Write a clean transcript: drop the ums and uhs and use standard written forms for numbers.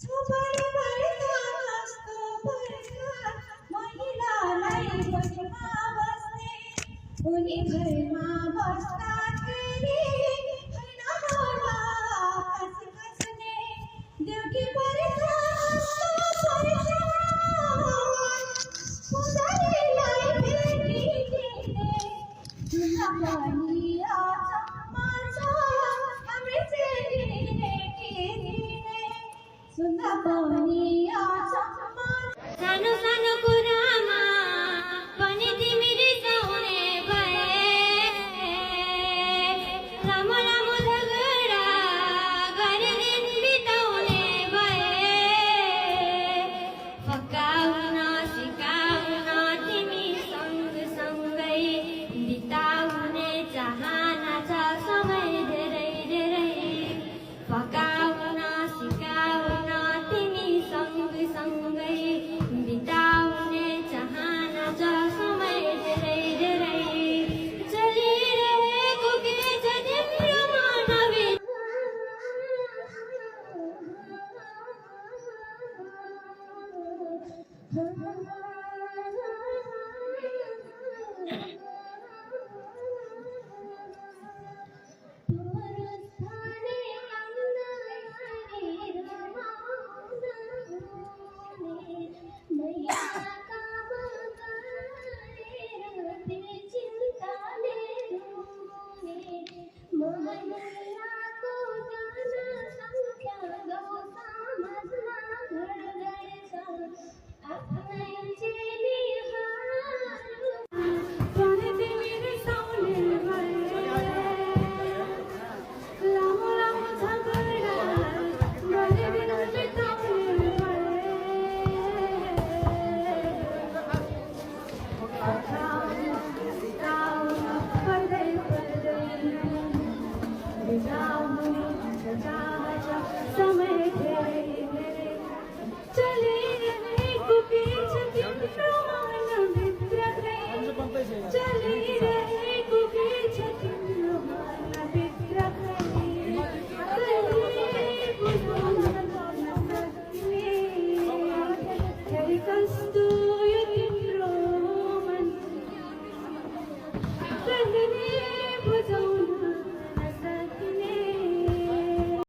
झोपडी भरता नसतो भरता महिलालाई घरमा बस्ने उनी घरमा बस्दाखेरि हैन होला आकाश खस्ने ड्युटी भरता नसतो भरता पुजारीलाई भेटिदिने दुःख पनि अचम्म छ हाम्रो चेलीले के दिने सुन्दा पनि अचम्म सानो सानो कुरामा पनि तिमी रिसाउने भए लामो लामो झगडा गरी दिन बिताउने भए फकाउन सिकाउन तिमी सँगसँगै बिताउने चाहना छ समय धेरै धेरै फकाउन सिकाउन तिमी सँगसँगै बिताउने चाहना छ समय धेरै धेरै चलिरहेको के छ तिम्रो मनभित्र